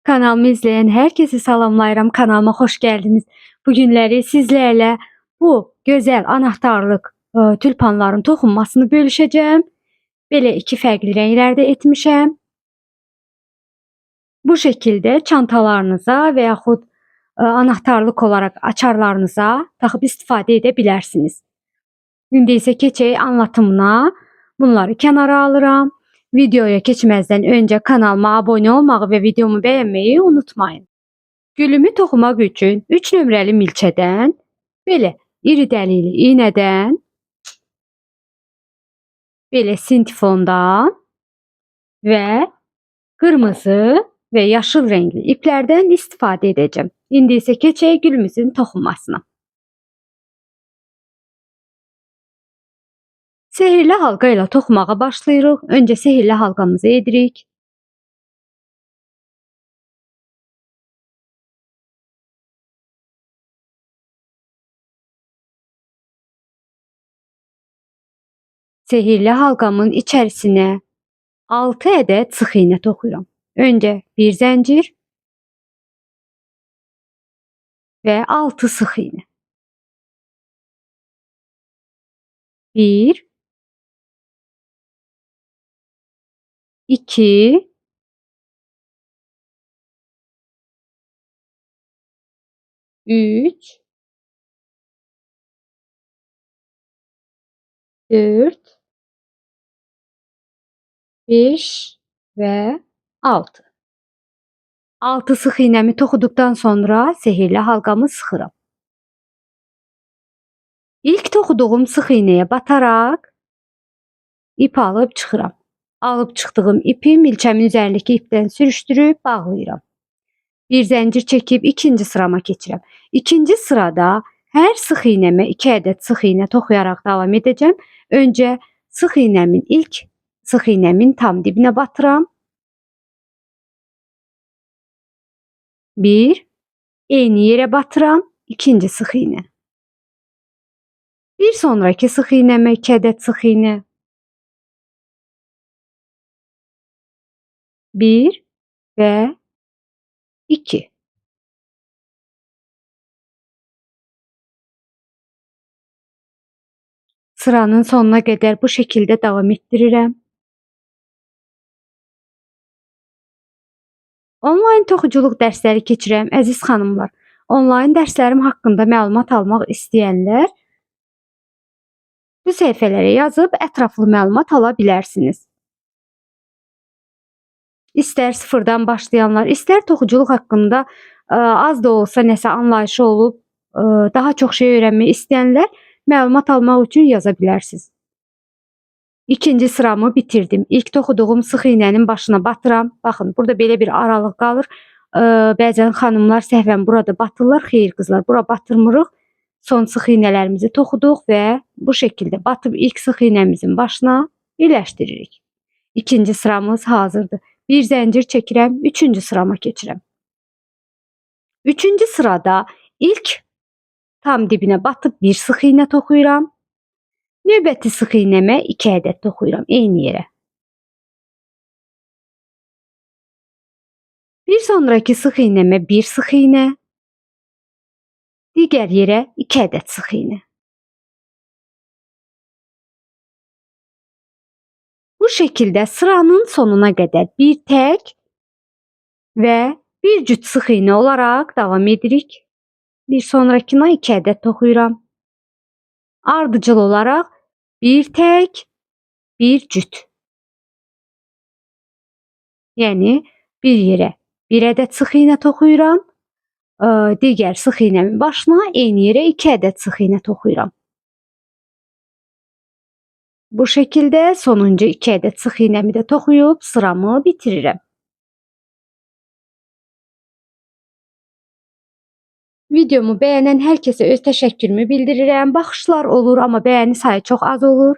Kanalımı izleyen herkese salamlayıram. Kanalıma hoş geldiniz. Bugünleri sizlerle bu güzel anahtarlık tülpanların toxunmasını bölüşeceğim. Belə iki fərqli rənglərdə etmişəm. Bu şekilde çantalarınıza ve yaxud anahtarlık olarak açarlarınıza taxıb istifadə edə bilərsiniz. İndi isə keçək anlatımına. Bunları kənara alıram. Videoya keçməzdən öncə kanalıma abone olmağı ve videomu beğenmeyi unutmayın. Gülümü toxumaq üçün 3 nömrəli milçədən, belə iri dəlikli iynədən, belə sintifondan və qırmızı və yaşıl rəngli iplərdən istifadə edəcəm. İndi isə keçək gülümüzün toxunmasına. Sehirli halqa ilə toxumağa başlayırıq. Öncə sehirli halqamızı edirik. Sehirli halqamın içərisinə 6 ədəd sıx iynə toxuyuram. Öncə bir zəncir və 6 sıx iynə. 1 2 3 4 5 və 6. 6 sıx iynəmi toxuduqdan sonra sehirli halqamı sıxıram. İlk toxuduğum sıx iynəyə bataraq ip alıb çıxıram. Alıb çıxdığım ipi milçəmin üzərindəki ipdən sürüşdürüb bağlayıram. Bir zəncir çəkib ikinci sırama keçirəm. İkinci sırada hər sıx iynəmə 2 ədəd sıx iynə toxuyaraq davam edəcəm. Öncə ilk sıx iynəmin tam dibinə batıram. 1 eyni yerə batıram. İkinci sıx iynə. Bir sonraki sıx iynəmə 2 ədəd sıx iynə. 1 və 2. Sıranın sonuna qədər bu şekildə davam etdirirəm. Onlayn toxuculuq dərsləri keçirəm əziz xanımlar. Onlayn dərslərim haqqında məlumat almaq istəyənlər bu səhifələrə yazıb ətraflı məlumat ala bilərsiniz. İstər sıfırdan başlayanlar, istər toxuculuq haqqında az da olsa nəsə anlayışı olub, daha çox şey öyrənmək istəyənlər məlumat almaq üçün yaza bilərsiniz. İkinci sıramı bitirdim. İlk toxuduğum sıx iynənin başına batıram. Baxın, burada belə bir aralıq qalır. Bəzən xanımlar səhvən burada batırlar. Xeyr qızlar, bura batırmırıq. Son sıx iynələrimizi toxuduq və bu şəkildə batıb ilk sıx iynəmizin başına birləşdiririk. İkinci sıramız hazırdır. Bir zəncir çəkirəm, üçüncü sırama keçirəm. Üçüncü sırada ilk tam dibinə batıb bir sıx iynə toxuyuram. Növbəti sıx iynəmə 2 ədəd toxuyuram eyni yerə. Bir sonraki sıx iynəmə 1 sıx iynə. Digər yerə 2 ədəd sıx iynə. Bu şekildə sıranın sonuna qədər bir tək və bir cüt sıx iynə olaraq davam edirik. Bir sonrakına 2 ədəd toxuyuram. Ardıcıl olaraq bir tək, bir cüt. Yəni bir yerə bir ədəd sıx iynə toxuyuram. Digər sıx iynəmin başına eyni yerə 2 ədəd sıx iynə toxuyuram. Bu şekildə sonuncu 2 ədəd sıx iynəmi də toxuyub sıramı bitirirəm. Videomu beğenen herkese öz təşəkkürümü bildirirəm. Baxışlar olur, amma bəyəni sayı çox az olur.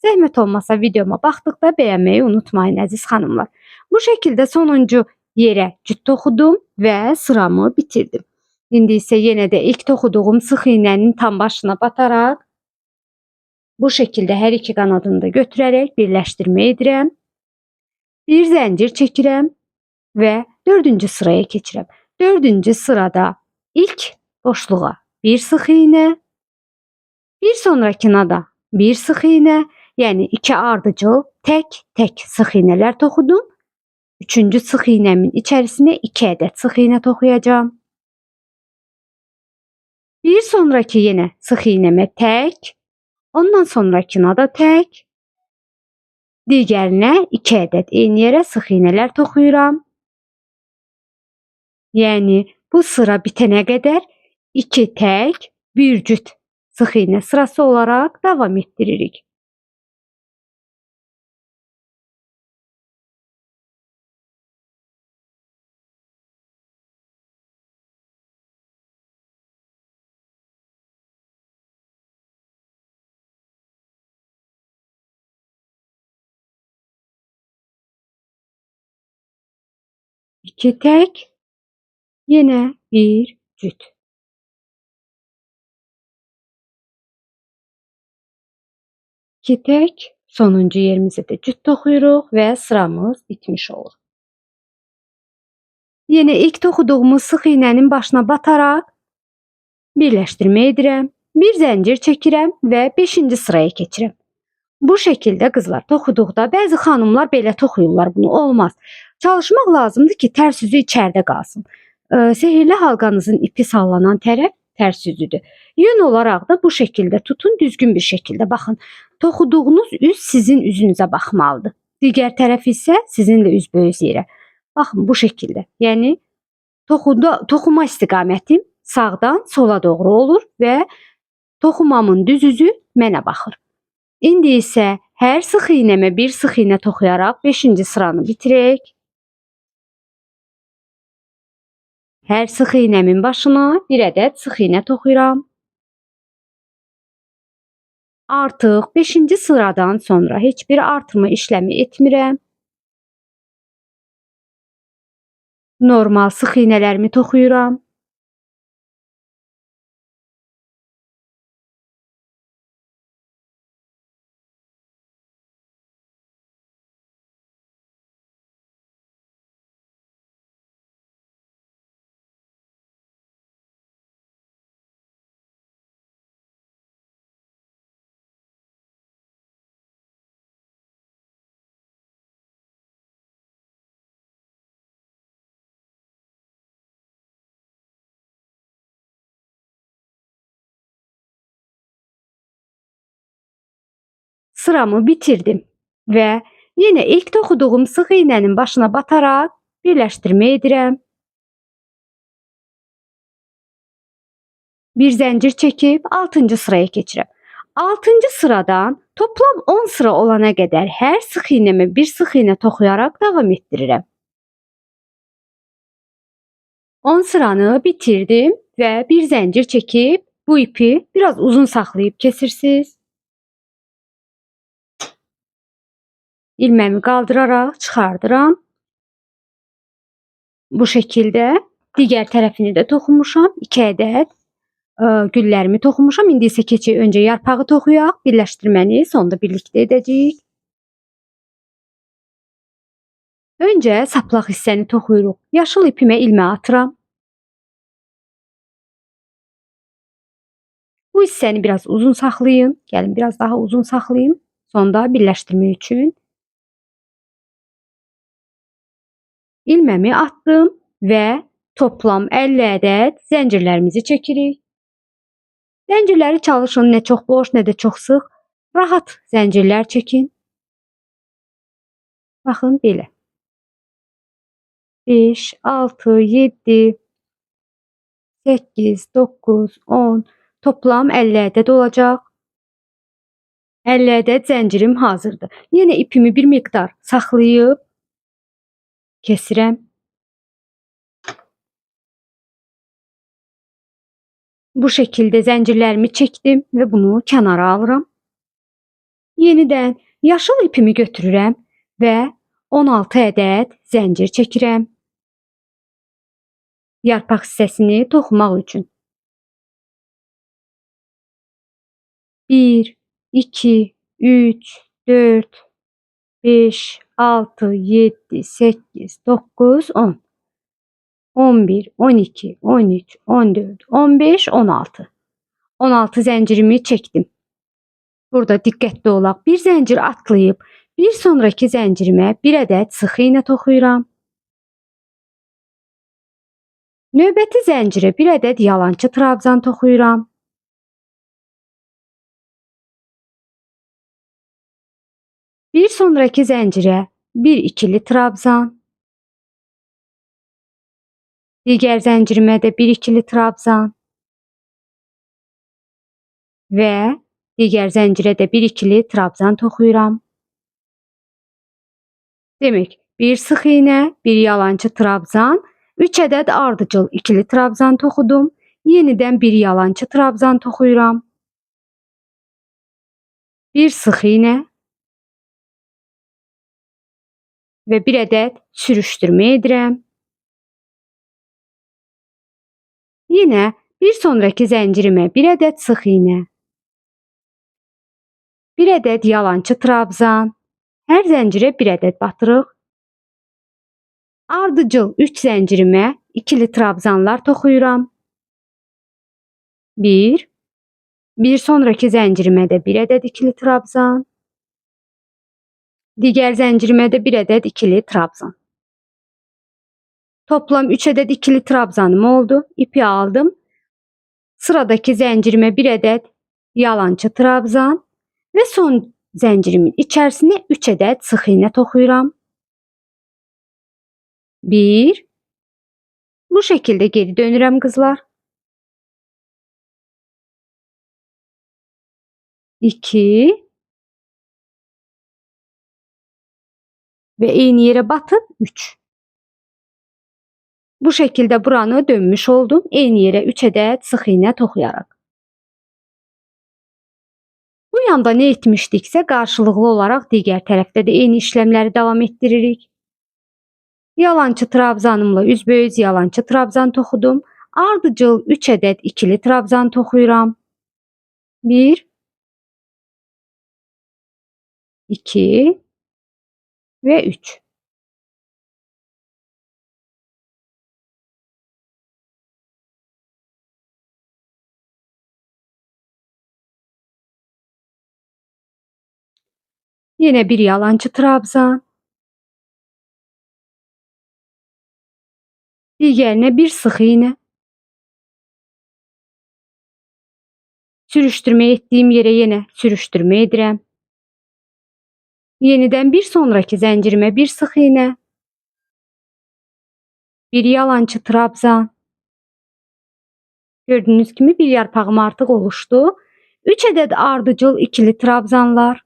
Zəhmət olmasa videoma baxdıqda beğenmeyi unutmayın əziz xanımlar. Bu şekildə sonuncu yerə cüt toxudum və sıramı bitirdim. İndi isə yenə də ilk toxuduğum sıx iynənin tam başına bataraq bu şekildə hər iki qanadını da götürərək birləşdirmə edirəm. Bir zəncir çəkirəm və dördüncü sıraya keçirəm. Dördüncü sırada ilk boşluğa bir sıx iğne, bir sonrakına da bir sıx iğne, yəni iki ardıcıl tek sıx iğnelər toxudum. Üçüncü sıx iğnemin içərisinə 2 ədəd sıx iğne toxuyacağım. Bir sonraki yenə sıx iğnəmə tək, ondan sonrakına da tək, digərinə 2 ədəd eyni yerə sıx iğnelər toxuyuram. Yəni bu sıra bitənə qədər 2 tək, bir cüt sıx iğne sırası olaraq davam etdiririk. İki tək, yenə bir cüt. İki tək, sonuncu yerimizə də cüt toxuyuruq və sıramız bitmiş olur. Yenə ilk toxuduğumuz sıx iğnənin başına bataraq birləşdirmə edirəm. Bir zəncir çəkirəm və 5-ci sıraya keçirəm. Bu şəkildə qızlar toxuduqda bəzi xanımlar belə toxuyurlar bunu. Olmaz. Çalışmaq lazımdır ki, tərs üzü içəridə qalsın. Sehirli halqanızın ipi sallanan tərəf tərs üzüdür. Yön olaraq da bu şəkildə tutun, düzgün bir şəkildə baxın. Toxuduğunuz üz sizin üzünüzə baxmalıdır. Digər tərəf isə sizinlə üzbəüz yerə. Baxın bu şəkildə. Yəni toxuma istiqamətim sağdan sola doğru olur və toxumamın düz üzü mənə baxır. İndi isə hər sıx iğnəmə bir sıx iğnə toxuyaraq 5-ci sıranı bitirək. Hər sıx iğnəmin başına bir ədəd sıx iğnə toxuyuram. Artıq 5-ci sıradan sonra heç bir artırma işləmi etmirəm. Normal sıx iğnələrimi toxuyuram. Sıramı bitirdim və yenə ilk toxuduğum sıx iğnənin başına bataraq birləşdirmə edirəm. Bir zəncir çəkib 6-cı sıraya keçirəm. 6-cı sıradan toplam 10 sıra olana qədər hər sıx iğnəmə bir sıx iğnə toxuyaraq davam etdirirəm. 10 sıranı bitirdim və bir zəncir çəkib bu ipi biraz uzun saxlayıb kəsirsiniz. İlməmi qaldıraraq çıxardıram. Bu şəkildə digər tərəfini də toxumuşam. 2 ədəd güllərimi toxumuşam. İndi isə keçək öncə yarpağı toxuyaq. Birləşdirməni sonda birlikdə edəcəyik. Öncə saplaq hissəni toxuyuruq. Yaşıl ipimə ilmə atıram. Bu hissəni biraz uzun saxlayın. Gəlin biraz daha uzun saxlayın. Sonda birləşdirmə üçün. İlməmi atdım və toplam 50 ədəd zəncirlərimizi çəkirik. Zəncirləri çalışın nə çox boş, nə də çox sıx. Rahat zəncirlər çəkin. Baxın belə. 5, 6, 7, 8, 9, 10, toplam 50 ədəd olacaq. 50 ədəd zəncirim hazırdır. Yenə ipimi bir miqdar saxlayıb kəsirəm. Bu şəkildə zəncirlərimi çəkdim və bunu kənara alıram. Yenidən yaşıl ipimi götürürəm və 16 ədəd zəncir çəkirəm. Yarpaq hissəsini toxumaq üçün. 1, 2, 3, 4, 5, 6, 7, 8, 9, 10. 11, 12, 13, 14, 15, 16. 16 zəncirimi çəkdim. Burada diqqətli olaq. Bir zəncir atlayıb, bir sonraki zəncirimə bir ədəd sıx iynə toxuyuram. Növbəti zəncirə bir ədəd yalançı trabzan toxuyuram. Bir sonraki zəncirə bir ikili trabzan. Digər zəncirimə də bir ikili trabzan. Və digər zəncirə də bir ikili trabzan toxuyuram. Demək, bir sıx iynə, bir yalançı trabzan, 3 ədəd ardıcıl ikili trabzan toxudum. Yenidən bir yalançı trabzan toxuyuram. Bir sıx iynə və bir ədəd sürüşdürmə edirəm. Yenə bir sonraki zəncirimə bir ədəd sıx iynə, bir ədəd yalançı trabzan, hər zəncirə bir ədəd batırıq. Ardıcıl 3 zəncirimə ikili trabzanlar toxuyuram. Bir sonraki zəncirimə də bir ədəd ikili trabzan. Digər zəncirimə də bir ədəd ikili trabzan. Toplam 3 ədəd ikili trabzanım oldu. İpi aldım. Sıradakı zəncirimə bir ədəd yalançı trabzan və son zəncirimin içərisinə 3 ədəd sıx iynə toxuyuram. Bu şəkildə geri dönürəm qızlar. 2 və eyni yerə batıb 3. Bu şəkildə buranı dönmüş oldum. Eyni yerə 3 ədəd sıx iynə toxuyaraq. Bu yanda nə etmişdiksə qarşılıqlı olaraq digər tərəfdə də eyni işləmləri davam etdiririk. Yalançı trabzanımla üzbəüz yalançı trabzan toxudum. Ardıcıl 3 ədəd ikili trabzan toxuyuram. 1, 2 və 3. Yenə bir yalançı trabzan. Digərinə bir sıx iynə. Sürüşdürmə etdiyim yerə yenə sürüşdürmə edirəm. Yenidən bir sonraki zəncirimə bir sıx iynə. Bir yalançı trabzan. Gördüyünüz kimi bir yarpağım artıq oluşdu. 3 ədəd ardıcıl ikili trabzanlar.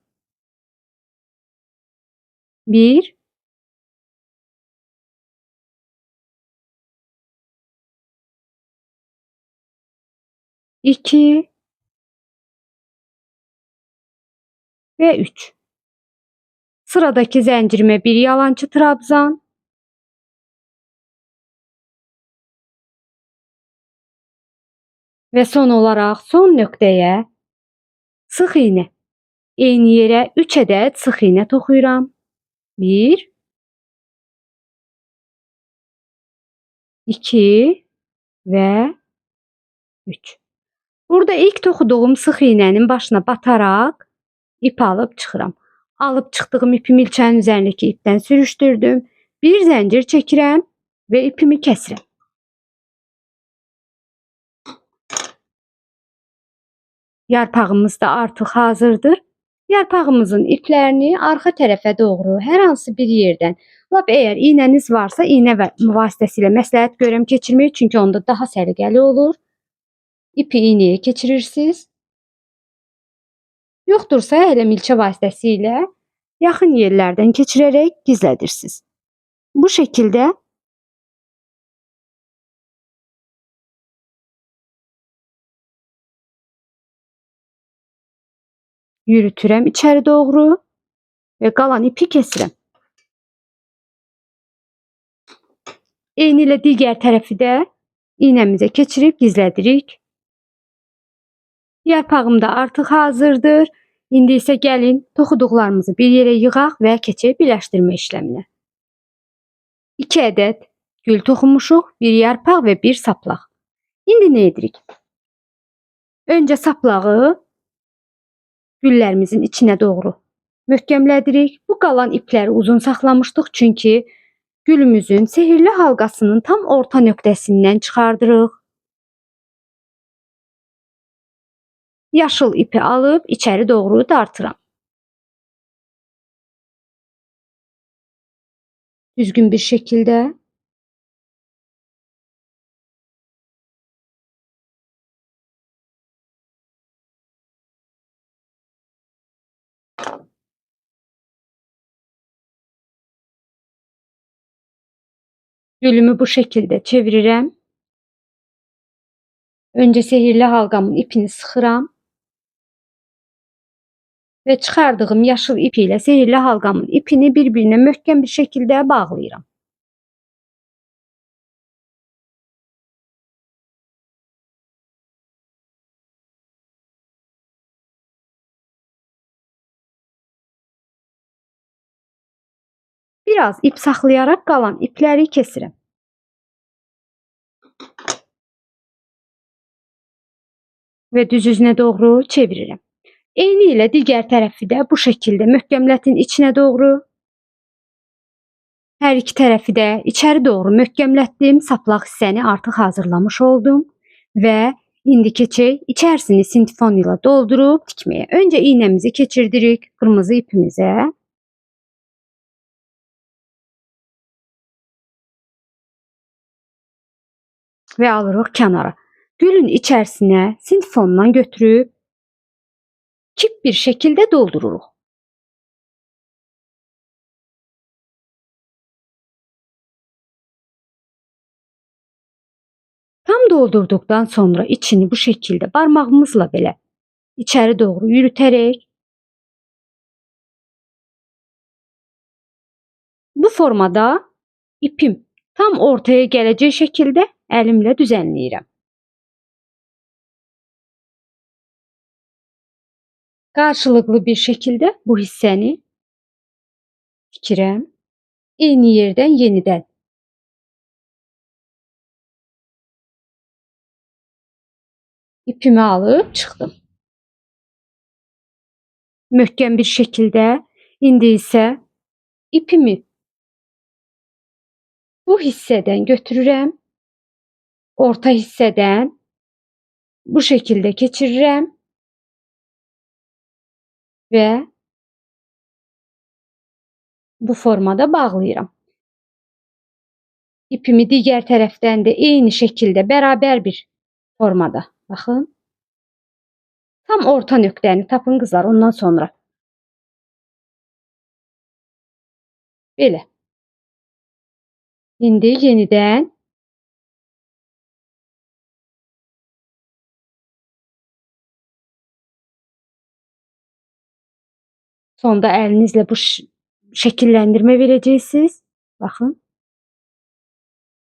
1, 2 və 3. Sıradakı zəncirimə bir yalançı trabzan. Və son olaraq son nöqtəyə sıx iynə. Eyni yerə 3 ədəd sıx iynə toxuyuram. 1, 2 və 3. Burada ilk toxuduğum sıx iynənin başına bataraq ip alıb çıxıram. Alıb çıxdığım ipimi ilçənin üzərindəki ipdən sürüşdürdüm. Bir zəncir çəkirəm və ipimi kəsirəm. Yarpağımız da artıq hazırdır. Yarpağımızın iplərini arxa tərəfə doğru hər hansı bir yerdən, lap əgər iynəniz varsa iynə vasitəsilə məsləhət görürəm keçirmək, çünki onda daha səliqəli olur. İpi iynəyə keçirirsiniz. Yoxdursa elə milçə vasitəsilə yaxın yerlərdən keçirərək gizlədirsiniz. Bu şəkildə yürütürəm içəri doğru və qalan ipi kəsirəm. Eyni ilə digər tərəfi də iynəmizə keçirib gizlədirik. Yarpağım da artıq hazırdır. İndi isə gəlin toxuduqlarımızı bir yerə yığaq və keçək birləşdirmə işləminə. 2 ədəd gül toxumuşuq, bir yarpaq və bir saplaq. İndi nə edirik? Öncə saplağı güllərimizin içinə doğru möhkəmlədirik. Bu qalan ipləri uzun saxlamışdıq çünki gülümüzün sehirli halqasının tam orta nöqtəsindən çıxardırıq. Yaşıl ipi alıb içəri doğru dartıram. Düzgün bir şəkildə. Gülümü bu şəkildə çevirirəm. Öncə sehirli halqamın ipini sıxıram. Və çıxardığım yaşıl ip ilə sehirli halqamın ipini bir-birinə möhkəm bir şəkildə bağlayıram. Biraz ip saxlayaraq qalan ipləri kəsirəm. Və düz üzünə doğru çevirirəm. Eyni ilə digər tərəfi də bu şəkildə möhkəmlətin içinə doğru. Hər iki tərəfi də içəri doğru möhkəmlətdim. Saplaq hissəni artıq hazırlamış oldum. Və indi keçək içərisini sintifon ilə doldurub tikməyə. Öncə iynəmizi keçirdirik qırmızı ipimizə. Və alırıq kənara. Gülün içərisinə sintifondan götürüb kip bir şəkildə doldururuq. Tam doldurduqdan sonra içini bu şəkildə barmağımızla belə içəri doğru yürütərək bu formada ipim tam ortaya gələcək şəkildə əlimlə düzənləyirəm. Qarşılıqlı bir şəkildə bu hissəni tikirəm. Eyni yerdən yenidən ipimi alıb çıxdım. Möhkəm bir şəkildə indi isə ipimi bu hissədən götürürəm. Orta hissədən bu şəkildə keçirirəm. Və bu formada bağlayıram. İpimi digər tərəfdən də eyni şəkildə bərabər bir formada. Baxın. Tam orta nöqtəni tapın qızlar ondan sonra. Belə. İndi yenidən sonda əlinizlə bu şəkilləndirmə verəcəksiniz. Baxın.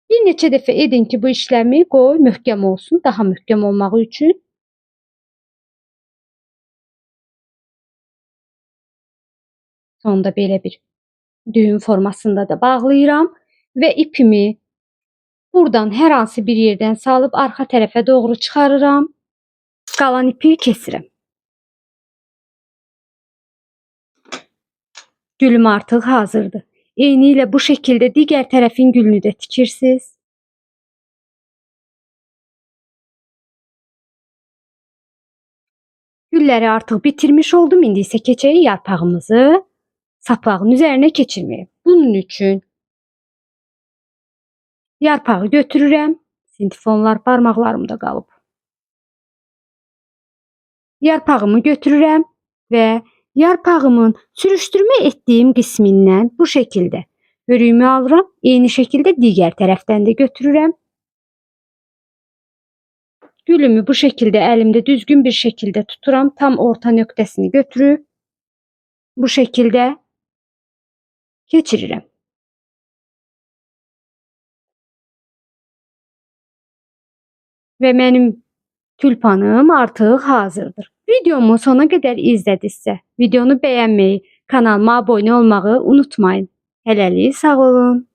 Bir neçə dəfə edin ki, bu işləmi qoy möhkəm olsun, daha möhkəm olmağı üçün. Sonda belə bir düyün formasında da bağlayıram və ipimi buradan hər hansı bir yerdən salıb arxa tərəfə doğru çıxarıram. Qalan ipi kəsirəm. Gülüm artıq hazırdır. Eyni ilə bu şəkildə digər tərəfin gülünü də tikirsiniz. Gülləri artıq bitirmiş oldum. İndi isə keçək yarpağımızı saplağın üzərinə keçirməyə. Bunun üçün yarpağı götürürəm. Sintifonlar parmaqlarımda qalıb. Yarpağımı götürürəm və yarpağımın sürüşdürmə etdiyim qismindən bu şəkildə hörüyümü alıram. Eyni şəkildə digər tərəfdən də götürürəm. Gülümü bu şəkildə əlimdə düzgün bir şəkildə tuturam. Tam orta nöqtəsini götürüb bu şəkildə keçirirəm. Və mənim tülpanım artıq hazırdır. Videomu sona qədər izlədinizsə, videonu bəyənməyi, kanalıma abunə olmağı unutmayın. Hələlik sağ olun.